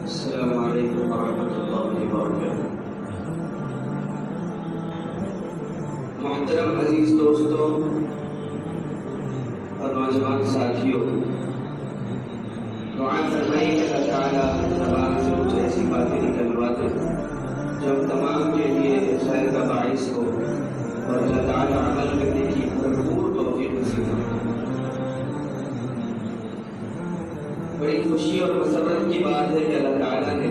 السلام علیکم ورحمۃ اللہ وبرکاتہ۔ محترم عزیز دوستوں اور نوجوان ساتھیوں، دعا فرمائیں کہ اللہ تعالیٰ زبان سے کچھ ایسی باتیں نکلوا دے جو ہم تمام کے لیے خیر کا باعث ہو اور اللہ تعالیٰ عمل کرنے کی بھرپور توفیق نصیب فرمائے۔ بڑی خوشی اور مسرت کی بات ہے کہ اللہ تعالیٰ نے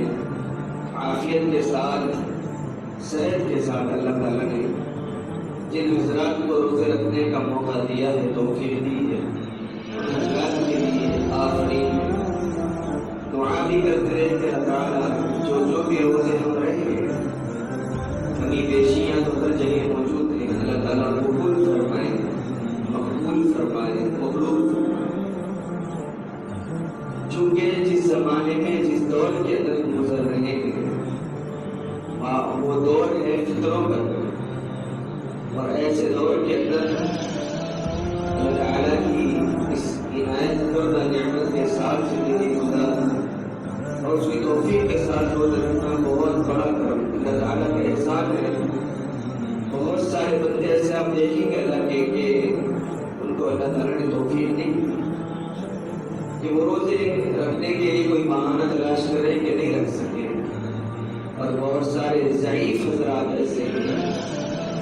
عافیت کے ساتھ، صحت کے ساتھ اللہ تعالیٰ نے جن حضرات کو روزے رکھنے کا موقع دیا ہے، توفیق دی ہے، حضرات کے لیے آفرین ہے۔ دعا بھی کرتے رہے کہ اللہ تعالیٰ جو بھی روزے ہم رہے ہیں، کمی بیشیاں تو ہر جگہ موجود ہیں، اللہ تعالیٰ قبول فرمائے، مقبول فرمائے، مقبول فرمائے۔ چونکہ جس زمانے میں، جس دور کے اندر گزر رہے ہیں، وہ دور ہے فطروں کا، اور ایسے دور کے اندر اللہ تعالیٰ کی اس عنایت کردہ نعمت کے ساتھ زندگی گزارنا اور اس کی توفیق کے ساتھ روزہ رکھنا بہت بڑا کرم، اللہ تعالیٰ کا احسان ہے۔ بہت سارے بندے ایسے آپ دیکھیں گے اللہ کے کہ ان کو اللہ تعالیٰ نے توفیق نہیں دی کہ وہ روزے رکھنے کے لیے کوئی بہانہ تلاش کرے کہ نہیں رکھ سکے، اور بہت سارے ضعیف حضرات ایسے ہیں،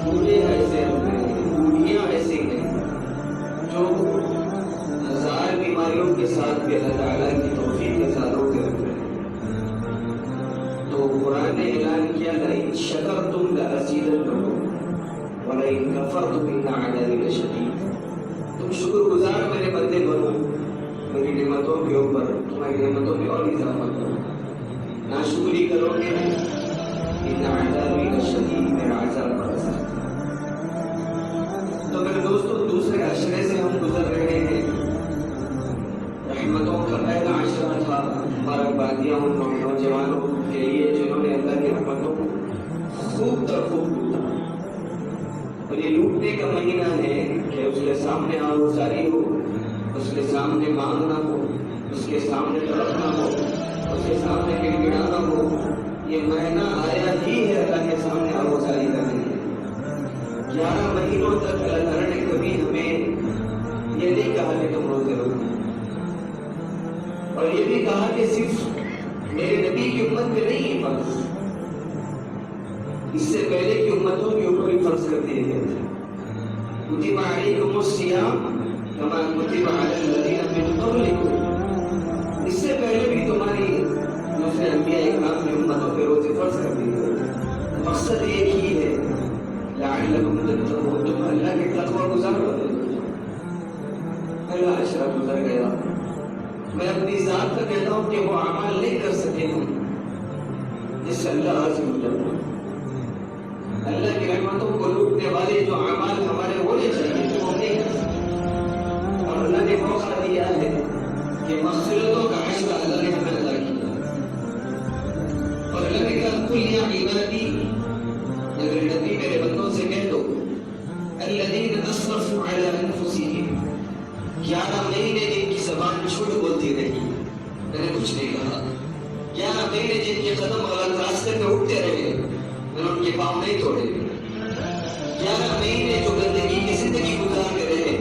بوڑھے ایسے ہیں، بوڑھیاں ایسے ہیں جو ہزار بیماریوں کے ساتھ بھی اللہ تعالیٰ کی توفیق کے ساتھ روزے رکھ رہے ہیں۔ تو قرآن نے اعلان کیا لئن شکرتم لأزیدنکم ولئن کفرتم ان عذابی لشدید۔ تم شکر گزار میرے بندے بنو، میری نعمتوں کے اوپر، تمہاری نعمتوں میں اور اضافہ کرو، ناشکری کرو گے ان عذابی لشدید، میرا عذاب بڑا سخت ہے۔ تو میرے دوستوں، دوسرے عشرے سے ہم گزر رہے ہیں، رحمتوں کا پہلا عشرہ تھا، مبارکبادیاں ان نوجوانوں کے لیے جنہوں نے اللہ کی رحمتوں کو خوب تر خوب لوٹا، اور یہ لوٹنے کا مہینہ ہے کہ اس کے سامنے آوازاری ہو، اس کے سامنے مانگنا ہو، اس کے سامنے تڑپنا ہو، اس کے سامنے گڑگڑانا ہو۔ یہ مہینہ آیا ہی ہے اللہ کے سامنے آوازاری کرنے کے۔ 11 مہینوں تک اللہ تعالیٰ نے کبھی ہمیں یہ نہیں کہا کہ تم روزے رکھو، اور یہ بھی کہا کہ صرف میرے نبی کی امت پہ نہیں ہے فرض، اس سے پہلے کی امتوں کے اوپر بھی فرض کر دیے گئے تھے۔ کتب علیکم الصیام کما کتب علی الذین من قبلکم، اس سے پہلے بھی تمہاری دوسرے انبیاء اکرام کی امتوں پہ روزے فرض کر دیے گئے۔ مقصد ایک ہی ہے، لعلکم تتقون، تم اللہ کے تقوی گزار بنو۔ پہلا عشرہ گزر گیا، میں اپنی ذات کا کہتا ہوں کہ وہ اعمال نہیں کر سکے ہم جس سے اللہ راضی ہو جاتا۔ اللہ کی رحمتوں کو لوٹنے والے جو اعمال ہمارے ہونے چاہیے تو ہم نہیں کر سکتے، اور اللہ نے موقع دیا ہے کہ مغفرتوں کا عشرہ اللہ نے ہمیں عطا کیا، اور اللہ نے کہا قل یا عبادی، اگر نبی میرے بندوں سے کہہ دو الذین اسرفوا علی انفسہم، 11 مہینے جن کی زبان جھوٹ بولتی رہی، میں نے کچھ نہیں کہا، 11 مہینے جن کے قدم غلط راستے پہ اٹھتے رہے، میں نے ان کے پاؤں نہیں توڑے، 11 مہینے جو گندگی کی زندگی گزارتے رہے،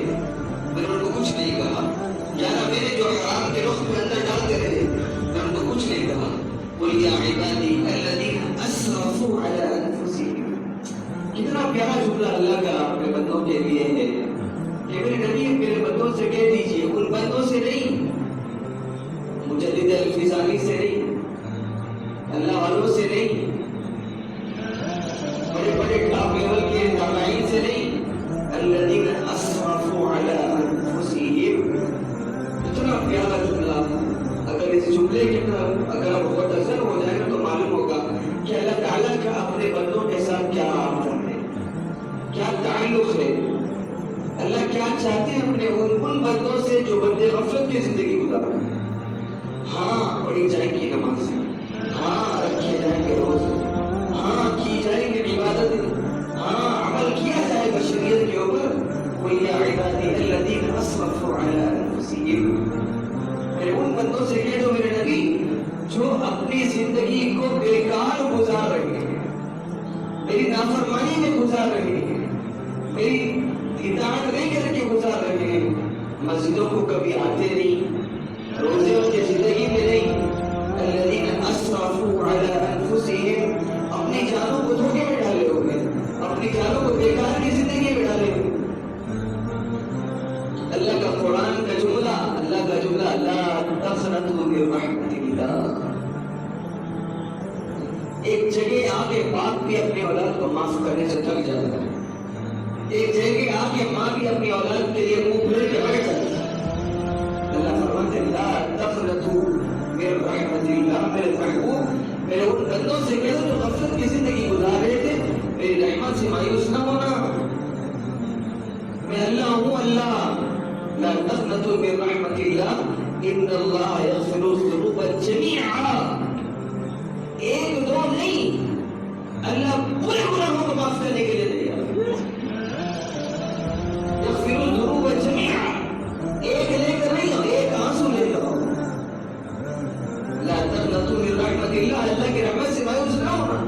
میں نے ان کو کچھ نہیں کہا، 11 مہینے جو حرام کے رخ میں اندر ڈالتے رہے، میں ان کو کچھ نہیں کہا۔ قل یا عبادی الذین اسرفوا علی انفسہم، کتنا پیارا جملہ اللہ کا اپنے بندوں کے لیے ہے کہ میرے نبی میرے بندوں سے کہہ دیجئے، ان بندوں سے نہیں، مجدد الفیضانی سے نہیں، اللہ والوں سے نہیں، بڑے بڑے ٹاپ لیول کے تابعین سے نہیں، الذین اسرفوا علی انفسہم۔ اتنا پیارا جملہ، اگر اس جملے کے اندر اگر آپ متاثر ہو جائیں تو معلوم ہوگا کہ اللہ تعالیٰ کا اپنے بندوں کے ساتھ کیا رابطہ ہے، کیا تعلق ہے، اللہ کیا چاہتے ہیں اپنے ان بندوں سے جو بندے غفلت کی زندگی گزار رہے ہیں۔ ہاں پڑھی جائیں گی نماز، ہاں رکھے جائیں گے روزے، ہاں کی جائیں گے عبادتیں، ہاں عمل کیا جائے گا شریعت کے اوپر۔ قل یا عبادی الذین اسرفوا علی انفسہم، میرے ان بندوں سے کہہ دو میرے نبی جو اپنے اپنی زندگی کو بیکار گزار رہے ہیں، میری نافرمانی میں گزار رہے ہیں، میری اطاعت نہیں کر کے گزار رہے ہیں، مسجدوں کو کبھی آتے نہیں، روزے ان کی زندگی میں نہیں، الذین اسرفوا علی انفسہم، اپنی جانوں کو دھوکے میں ڈالے ہوئے، اپنی جانوں کو بیکار کی زندگی میں ڈالے ہوئے۔ اللہ کا قرآن کا جملہ، اللہ کا جملہ، لا تقنطوا من رحمت اللہ۔ ایک جگہ آگے باپ بھی اپنے اولاد کو معاف کرنے سے تھک جاتا ہے، ایک جگہ آگے ماں بھی اپنی اولاد کے لیے منہ پھیر کے بیٹھ جاتی ہے۔ اللہ فرماتے ہیں لا تقنطوا من رحمت اللہ، میرے محبوب میرے ان بندوں سے کہو جو غفلت کی زندگی گزار رہے تھے، میری رحمت سے مایوس نہ ہونا، میں اللہ ہوں اللہ۔ لا تقنطوا من رحمت اللہ ان اللہ یغفر الذنوب جميعا، ایک دو نہیں، اللہ پورے گناہوں کو معاف کرنے کے لیے تیار ہے۔ یغفر الذنوب جميعا، ایک لے کر نہیں ہو، ایک آنسو لے کر ہو۔ لا تقنطوا من رحمت اللہ، اللہ کی رحمت سے مایوس نہ ہونا،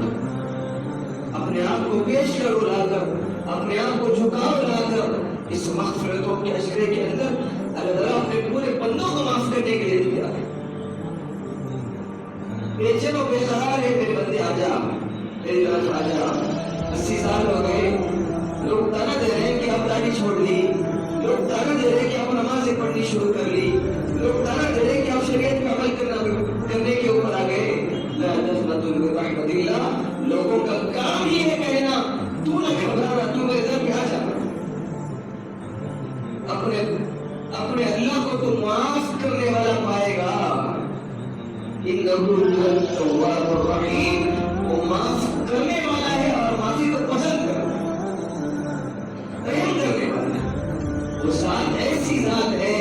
اپنے آپ کو پیش کرو لا کر، اپنے آپ کو جھکاؤ لا کر، اس مغفرتوں کے اشرے کے اندر اللہ تعالیٰ اپنے پورے بندوں کو معاف کرنے کے لیے تیار ہے۔ بے چین و بے قرار ہے میرے بندے، آ جا میری طرف آ جا۔ 80 سال ہو گئے، لوگ تانا دے رہے ہیں کہ اب داڑھی چھوڑ لی، لوگ تانا دے رہے ہیں کہ اب نمازیں پڑھنی شروع کر لی، لوگ تانا دے رہے ہیں کہ اب شریعت کا عمل کرنے کے اوپر آ گئے۔ لا تقنطوا من رحمت اللہ، لوگوں کا کام ہی ہے کہنا تو نہ گھبرانا، تو میرے در پہ آ جا، اپنے اللہ کو تو معاف کرنے والا پائے گا۔ انہ هو التواب الرحیم، وہ معاف کرنے والا ہے اور معافی کو پسند کرتا ہے، رحم کرنے والا ہے۔ وہ ذات ایسی ذات ہے،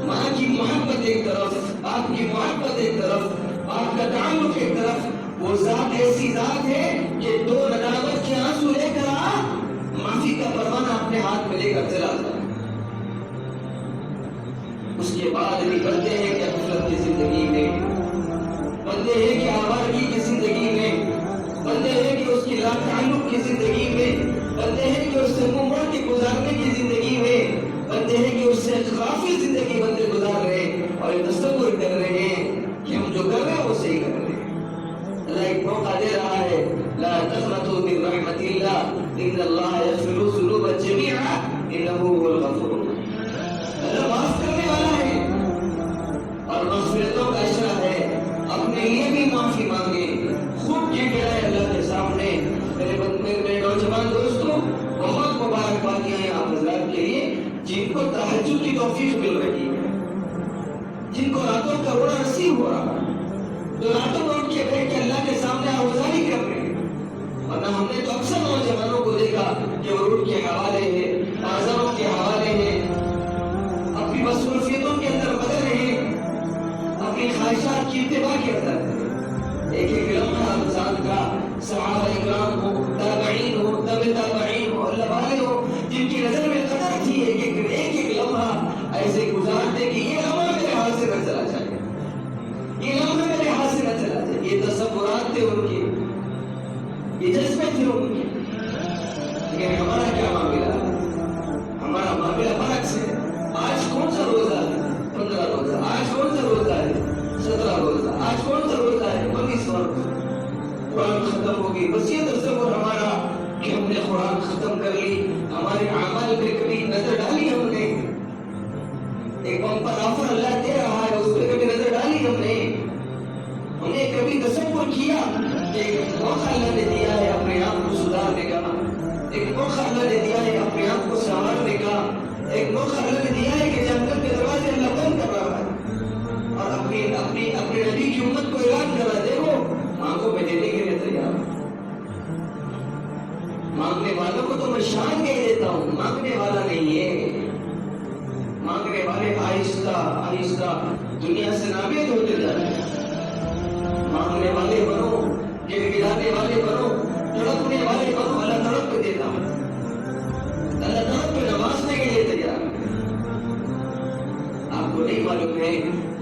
ماں کی محبت ایک طرف، باپ کی محبت ایک طرف، باپ کا تعلق ایک طرف، وہ ذات ایسی ذات ہے کہ دو ندامت کے آنسو لے کر آ، معافی کا پروانہ اپنے ہاتھ میں لے کر چلا جائے۔ اس کے بعد بھی بندے ہیں کہ غفلت کی زندگی میں، بندے ہیں کہ آوارگی کی زندگی میں، بندے ہیں کہ اس کی لا تعلق کی زندگی میں، بندے ہیں کہ اس سے منہ موڑ کے گزارنے کی زندگی میں، بندے ہیں کہ اس سے غافل زندگی بندے گزار رہے ہیں اور یہ تصور کر رہے ہیں کہ ہم جو کر رہے ہیں وہ صحیح کر رہے ہیں۔ اللہ ایک موقع دے رہا ہے، لا تقنطوا من رحمت اللہ ان اللہ یغفر الذنوب جميعا انہ هو الغفور الرحیم۔ اللہ معاف کرنے والا ہے اور مغفرتوں کا اشرا ہے، اپنے لیے بھی معافی مانگے، خود گر گرائے اللہ کے سامنے۔ میرے نوجوان دوستوں، بہت مبارکبادیاں ہیں آپ حضرات کے لیے جن کو تہجد کی توفیق مل رہی ہے، جن کو راتوں کا رونا نصیب ہو رہا ہے، جو راتوں کو اٹھ کے بیٹھ کے اللہ کے سامنے آوازاری کر رہے ہیں۔ ورنہ ہم نے تو اکثر نوجوانوں کو دیکھا کہ وہ روڈ کے حوالے ہیں، بازاروں کے حوالے ہیں، اپنی مصروفیتوں کے اندر بدل رہے ہیں، اپنی خواہشات کی اتباع کے اندر ایک ایک لمحہ رمضان کا صحابہ اکرام ہو، تابعین ہو، تابع تابعین ہو، اللہ والے ہو، جن کی نظر میں قدر تھی، ایک ایک لمحہ ایسے گزارتے کہ یہ لمحہ میرے ہاتھ سے نہ چلا جائے، یہ لمحہ میرے ہاتھ سے نہ چلا جائے۔ یہ تصورات تھے ان کے، یہ جذبے تھے ان کے۔ لیکن ہمارا کیا معاملہ ہے؟ ہمارا معاملہ برعکس ہے۔ آج کون سا روزہ ہے؟ 15 روزہ۔ آج کون سا روزہ ہے؟ 17 روزہ۔ آج کون سا روزہ ہے؟ 19 روزہ۔ قرآن ختم ہوگی، بس یہ تصور ہمارا کہ ہم نے قرآن ختم کر لی، ہمارے اعمال پہ کبھی نظر ڈالی ہم نے؟ ایک بمپر آفر اللہ دے رہا ہے، اس پہ کبھی نظر ڈالی ہم نے؟ ہم نے کبھی تصور کیا کہ ایک موقع اللہ نے دیا ہے اپنے آپ کو سدھارنے کا، ایک موقع اللہ نے دیا ہے اپنے آپ کو سنوارنے کا، ایک موقع اللہ نے دیا ہے کہ جنت کے دروازے اللہ بند کر رہا ہے اور اپنے نبی کی امت کو اعلان کر رہا ہے، دیکھو مانگو میں دینے کے لیے تیار ہوں۔ مانگنے والوں کو تو میں شان کہہ دیتا ہوں، مانگنے والا نہیں ہے۔ مانگنے والے آہستہ آہستہ دنیا سے نابود ہوتے جاتے ہیں۔ مانگنے والے بنو، گڑگڑانے والے بنو، تڑپنے والے بنو، اللہ تڑپ پہ دیتا ہوں، اللہ تڑپ پہ نوازنے کے لیے تیار ہے۔ آپ کو نہیں معلوم ہے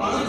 5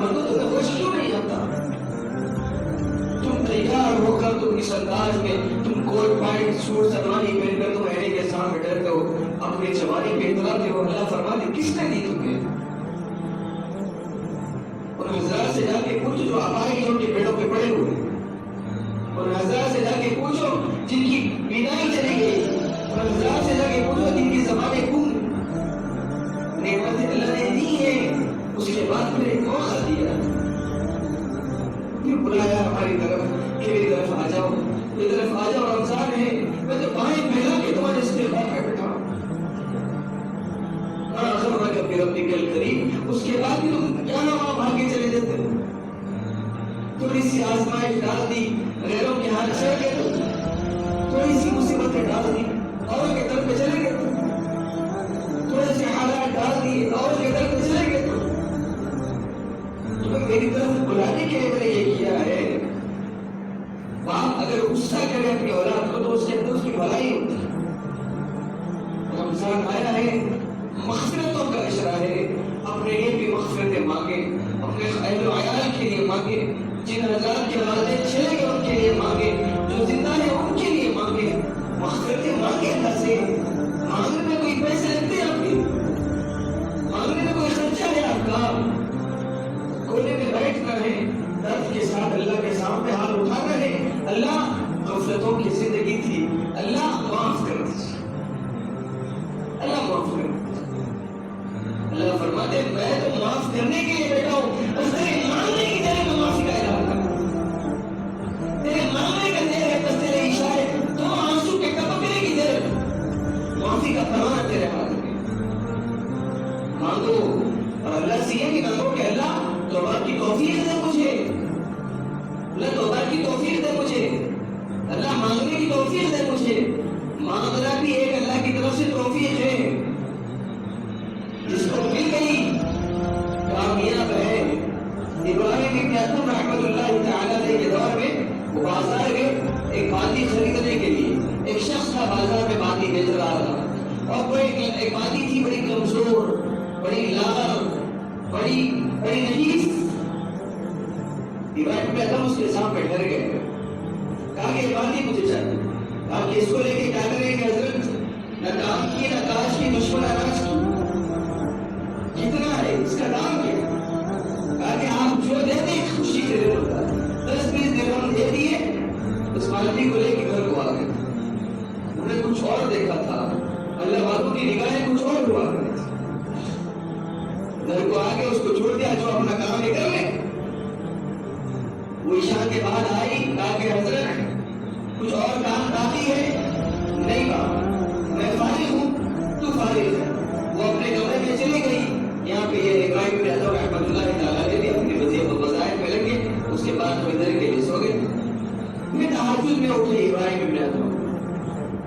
بندو تمہیں خوش کیوں نہیں آتا؟ تم تیار ہو کر تم اس انداز میں تم کوٹ پینٹ سوٹ سلوانی پہن کر تم ایرے کے سامنے ڈرتے ہو، اپنی جوانی پہ اطلاع ہو، اللہ فرماتے کس نے دی تمہیں؟ ان حضرات سے جا کے پوچھو جو آبائی ان کے پیڑوں پہ پڑے ہوئے، ان حضرات سے جا کے پوچھو جن کی بینائی چلی گئی، ان حضرات سے جا کے پوچھو جن کی زبانیں گم، نعمت اللہ نے دی ہے، اس کے بعد پھر ایک موقع دیا، پھر بلایا ہماری طرف کہ میری طرف آ جاؤ، میری طرف آ جاؤ، رمضان ہے، میں تو بائیں پھیلا کے تمہارے استقبال میں بیٹھا ہوں، ربکل کریم، اس کے بعد بھی تم یہاں وہاں بھاگے چلے جاتے ہو، تھوڑی سی آزمائش ڈال دی، غیروں کے ہاتھ چڑھ گئے، تھوڑی سی مصیبتیں ڈال دی، اوروں کے در پہ چلے گئے، تھوڑے سے حالات ڈال دیے، اوروں کے در پہ چلے گئے، تمہیں میری طرف بلانے کے لیے میں نے یہ کیا ہے۔ باپ اگر غصہ کرے اپنی اولاد کو تو اس کے اندر اس کی بھلائی ہوتی ہے۔ رمضان آیا ہے، مغفرتوں کا اشارہ ہے، اپنے لیے بھی مغفرتیں مانگے، اپنے اہل و عیال کے لیے مانگے، جن حضرات کے والدین چلے گئے ان کے لیے مانگے، جو زندہ ہیں ان کے لیے مانگے، مغفرتیں مانگے اللہ سے۔ مانگنے میں کوئی پیسے لگتے ہیں آپ کے؟ مانگنے میں کوئی خرچہ ہے آپ کا؟ کونے میں بیٹھنا ہے، درد کے ساتھ اللہ کے سامنے ہاتھ اٹھانا ہے، اللہ غفلتوں کی زندگی تھی، اللہ معاف کر دیجیے، اللہ معاف کر دیجیے۔ اللہ فرماتے ہیں میں تو معاف کرنے کے لیے بیٹھا ہوں، بس تیرے مانگنے کی جگہ میں معافی کا اعلان کروں، تیرے مانگنے کا دیر ہے، بس تیرے اشارے تو آنسو کے ٹپکنے کی دیر ہے، معافی کا فرمان تیرے ہاتھ میں، مانگو اور اللہ سے یہ بھی مانگو کہ اللہ توبہ کی توفیق دے مجھے، اللہ توبہ کی توفیق دے مجھے، اللہ مانگنے کی توفیق دے مجھے۔ مانگنا بھی ایک اللہ کی طرف سے توفیق ہے، جس کو مل گئی کامیاب ہے۔ ابراہیم ابن ادھم رحمۃ اللہ تعالی علیہ کے دور میں وہ بازار گئے ایک باندی خریدنے کے لیے، ایک شخص تھا بازار میں باندی بیچ رہا تھا، اور وہ ایک باندی تھی بڑی کمزور، بڑی لاغر، بڑی نحیف۔ ابراہیم ابن ادھم اس کے سامنے ڈر گئے، کہا کہ یہ باندی مجھے چاہیے، کہا کہ اس کو لے کے کیا کریں گے حضرت؟ نہ کام کی نہ کاج کی، دشمن اناج کی، کتنا ہے اس کا دام کیا؟ کہا کہ آپ جو دے دیں خوشی سے دے دو، 10-20 درہم دے دیے، اس باندی کو لے کے گھر کو آ گئے۔ انہوں نے کچھ اور دیکھا تھا، اللہ والوں کی نگاہیں کچھ اور ہوا کرتی تھی، گھر کو آ کے اس کو چھوڑ دیا، جو اپنا کام ہے کر لیں۔ وہ عشاء کے بعد آئی، کہا کہ حضرت کچھ اور کام باقی ہے؟ نہیں باپ میں فارغ ہوں، تو فارغ ہے۔ وہ اپنے کمرے میں چلی گئی، یہاں پہ یہ ابراہیم ابن ادھم رحمۃ اللہ تعالیٰ نے اپنی وظیفہ وظائف میں لگے، اس کے بعد تھوڑی دیر کے لیے سو گئے۔ میں تہجد میں اٹھے، ابراہیم ابن ادھم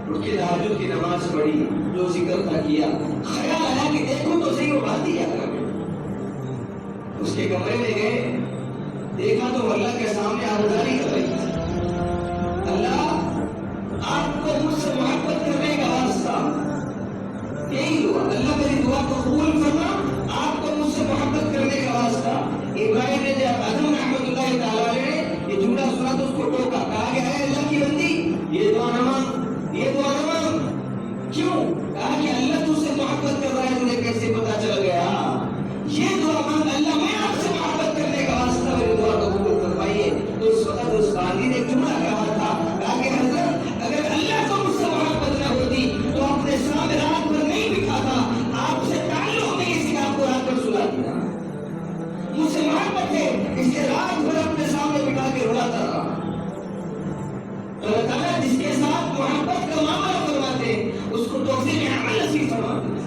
اٹھ کے تہجد کی نماز پڑھی، جو ذکر تھا کیا، خیال آیا کہ دیکھو تو صحیح وہ بات ہی یاد کر، اس کے کمرے میں گئے، دیکھا تو اللہ کے سامنے آبداری کر رہی تھی، اللہ آپ کو مجھ سے محبت کرنے کا واسطہ، یہی دعا، اللہ میری دعا کو قبول فرما، آپ کو مجھ سے محبت کرنے کا واسطہ۔ ابراہیم نے جب ادھم رحمۃ اللہ تعالیٰ نے یہ جملہ سنا تو اس کو ٹوکا، کہا کہ اے اللہ کی بندی یہ دعا نہ مانگ، یہ دعا نہ مانگ، کیوں؟ کہا کہ اللہ تجھ سے محبت کر رہا ہے، تجھے کیسے پتا چل گیا؟ یہ دعا مانگ، اللہ میں آپ سے محبت کرنے کا واسطہ میری دعا کو قبول فرمائیے۔ تو اس وقت اس باندی نے جملہ کہا تھا، کہا کہ حضرت اگر اللہ کو مجھ سے محبت نہ ہوتی تو اپنے سامنے رات بھر نہیں بٹھاتا، آپ سے تعلق نہیں اس لیے آپ کو رات بھر سلا دیا، مجھ سے محبت ہے اس لیے رات بھر اپنے سامنے بٹھا کے رلاتا رہا۔ اللہ تعالیٰ جس کے ساتھ محبت کا معاملہ فرماتے اس کو توفیق عمل نصیب فرماتے،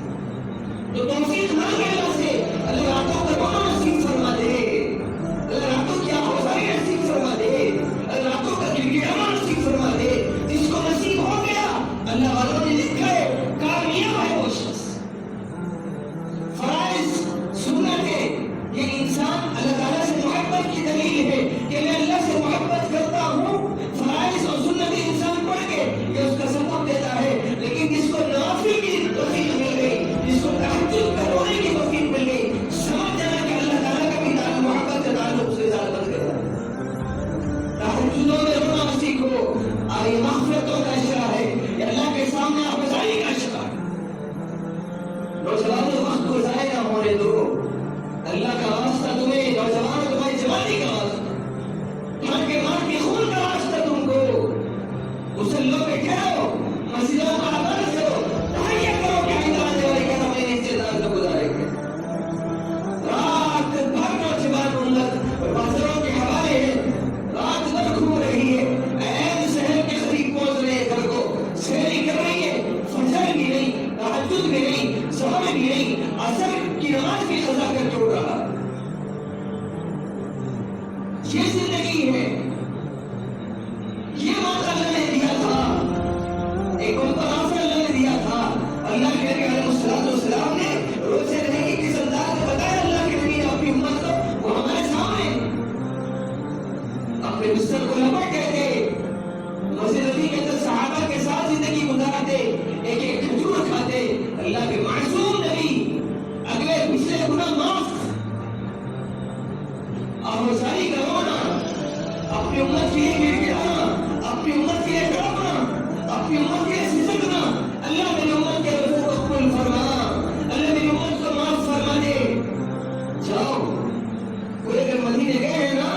تو توفیق مانگے اللہ سے، اللہ راتوں کا رونا نصیب فرما دے، اللہ راتوں کی آوازیں نصیب فرما دے، اللہ راتوں کا گڑگڑانا نصیب فرما دے۔ جس کو نصیب ہو گیا، اللہ والوں نے لکھا ہے کامیاب ہے وہ شخص۔ فرائض سنتیں، یہ انسان اللہ تعالیٰ سے محبت کی دلیل ہے کہ میں اللہ سے محبت کرتا ہوں۔ فرائض اور سنتیں انسان پڑھ کے یہ اس کا سبب دیتا ہے، لیکن جس کو نوافل کی توفیق مل گئی، جس کو تہجد کا رونے کی توفیق یہ زندگی ہے، یہ موقع اللہ نے دیا تھا، ایک ان کو آفر اللہ نے دیا تھا۔ اللہ کے نبی علیہ السلام نے روزے رہنے کی کس انداز میں بتایا اللہ کے نبی نے اپنی امت کو، وہ ہمارے سامنے اپنے بستر کو لپٹ گئے تھے، مسجد نبی کے اندر صحابہ کے ساتھ زندگی گزارتے، ایک ایک کھجور کھاتے۔ اللہ کے معصوم نبی اگلے پچھلے گناہ معاف، آہوزاری کروانا، اپنی امت کے لیے گر گرانا، اپنی امت کے لیے تڑپنا، اپنی امت کے لیے سسکنا۔ اللہ میری امت کے رسول کو قبول فرما، اللہ میری امت کو معاف فرما دے۔ جاؤ، پورے کے مدینے گئے ہیں نا،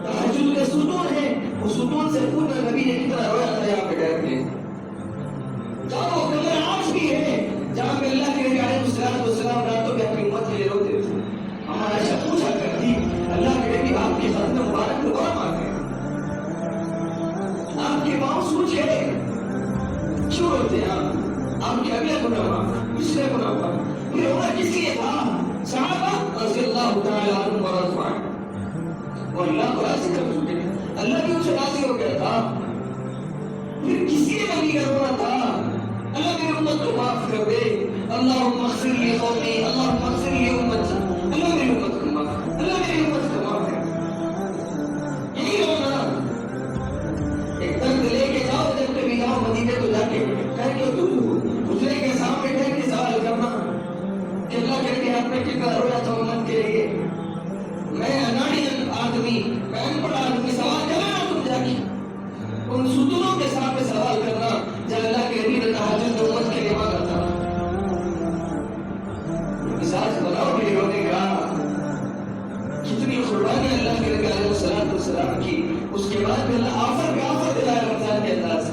تہجد کے ستون ہیں، وہ ستون سے پورا نبی نے کتنا رویا تھا یہاں پہ ٹھہر کے۔ جاؤ، کمرہ آج بھی ہے جہاں پہ اللہ کے نبی علیہ السلام راتوں میں اپنی امت کے لیے روتے تھے۔ ہمارا عائشہ پوچھا کرتی، اللہ کے نبی آپ کی خدمت مبارک کو کون مانگے؟ آپ کے پاؤں سوچے کیوں روتے ہیں آپ کے اگلے گناہ معاف، پچھلے گناہ معاف۔ پھر عمر کس لیے تھا؟ صحابہ رضی اللہ تعالی عنہم ورضوا عنہم، وہ اللہ کو راضی کر چکے، اللہ بھی ان سے راضی ہو گیا تھا۔ پھر کس لیے نبی کا رونا تھا؟ اللہ میری امت کو معاف کر دے، اللہم اغفر لی قومی، اللہم اغفر لی امتی، اللہ میری امت کو معاف، اللہ میری امت کو معاف کر۔ یہی رونا، ایک درد لے کے جاؤ، جب کبھی جاؤ مدینے تو جا کے کہہ کے دوسرے کے سامنے ٹھہر کے سوال کرنا کہ اللہ کر کے آپ نے کتنا رویا تھا امت کے لیے۔ میں اناڑی آدمی، میں ان پڑھ آدمی، سوال کرنا تم جا کے ان ستونوں کے سامنے سوال کرنا جب اللہ کے نبی نے تہجد امت کے لیے مانگا تھا۔ مزاج بناؤ میرے رونے کا، کتنی قربانی اللہ کے نبی علیہ السلام کی، اس کے بعد بھی اللہ آفر پہ آفر دلایا رمضان کے انداز۔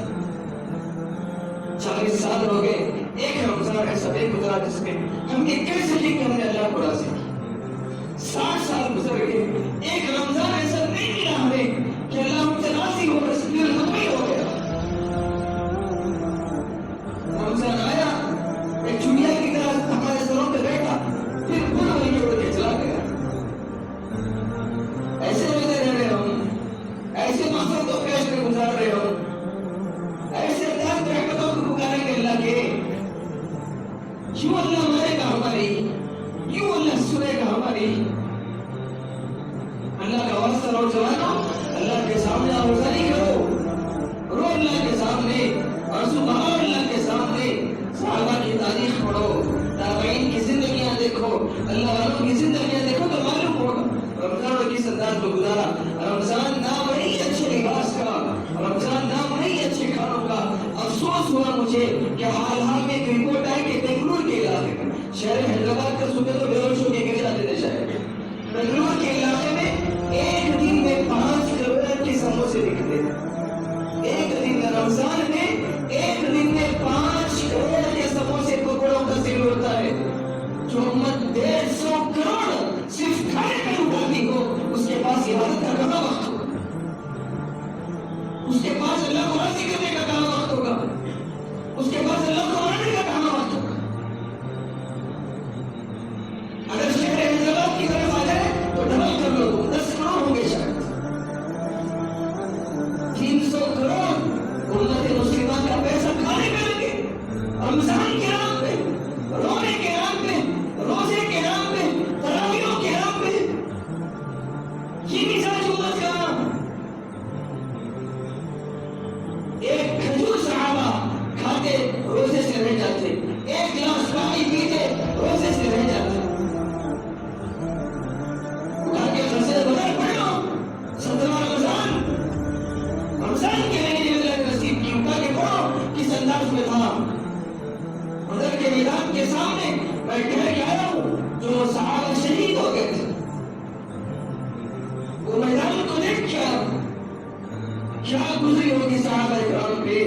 40 سال ہو گئے، ایک رمضان ایسا بے گزرا جس میں ہم یہ کہہ سکیں کہ ہم نے اللہ کو راضی کیا۔ 60 سال گزر گئے، ایک رمضان ایسا نہیں ملا ہمیں کہ اللہ ہم سے راضی ہو، بس دل مطمئن ہو گیا۔ رمضان آیا، ایک چڑیا کی طرح ہمارے سروں پہ بیٹھا، پھر پورا مہینے اڑ کے چلا گیا۔ ایسے روزے رہ رہے ہم، ایسے موسم کو پیش میں گزار رہے ہم، ایسے درد رحمتوں کو پکاریں گے اللہ کے، یوں اللہ مانے گا ہماری، یوں اللہ سنے گا ہماری۔ اللہ کا واسطہ نوجوانوں، اللہ کے سامنے آوازاری کرو، رو اللہ کے سامنے، آنسو بہاؤ اللہ کے سامنے، صحابہ کی تاریخ پڑھو، تابعین کی زندگیاں دیکھو، اللہ والوں کی زندگیاں دیکھو تو معلوم ہوگا رمضان کس انداز میں گزارا۔ رمضان نام نہیں اچھے لباس کا، رمضان نام نہیں اچھے کھانوں کا۔ افسوس ہوا مجھے کہ حال میں ایک رپورٹ آئی کہ بنگلور کے علاقے میں، شہر حیدرآباد کا صبح تو بے ہوش ہو کے گر جاتے تھے شہر میں، بنگلور کے علاقے میں ایک دن میں 5 کروڑ کے سموسے بکتے ہیں۔ ایک دن میں رمضان میں ایک دن میں 5 کروڑ کے سموسے پکوڑوں کا سیل ہوتا ہے۔ جو امت 150 کروڑ صرف کھانے میں اٹھاتی ہو، اس کے پاس عبادت کا کہاں وقت ہوگا؟ اس کے پاس اللہ کو راضی کرنے کا کہاں وقت ہوگا؟ اس کے پاس اللہ کو ماننے کا کہاں وقت ہوگا؟ اگر شہر حیدرآباد کی طرف آ جائے تو ڈبل کر لو، 10 کروڑ ہوں گے شاید، 300 کروڑ امت مسلمہ کا پیسہ کھانے میں لگے، رمضان کے نام پہ، رونے کے نام پہ، روزے کے نام پہ، تراویحوں کے نام پہ۔ یہ مزاج امت کا، ایک کھجور صحابہ کھاتے روزے سے رہ جاتے، ایک گلاس پانی پیتے روزے سے رہ جاتے۔ اٹھا کے غسل بدل پڑھ لو، 17 رمضان، رمضان کے مہینے میں اللہ نے نصیب کی، اٹھا کے پڑھو کس انداز میں تھا۔ بدر کے میدان کے سامنے میں ٹھہر کے آیا ہوں، جو صحابہ شہید ہو گئے تھے، وہ میدان کو دیکھ کیا گزری ہوگی صحابہ کرام پہ۔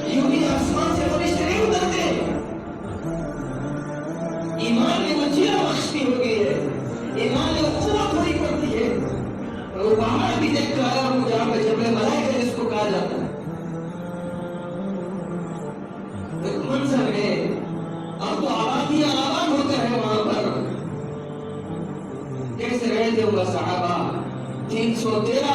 یوں ہی آسمان سے فرشتے نہیں اترتے، ایمان نے منزلیں بخشتی ہو گئی ہے، ایمان نے قوت بڑی پڑتی ہے۔ وہ پہاڑ بھی دیکھ کر آیا ہوں جہاں پہ جبل ملائکہ جس کو کہا جاتا ہے، ایک منظر ہے، اب تو آبادیاں آباد ہو کر ہے وہاں پر۔ کیسے رہتے ہوگا صحابہ، 313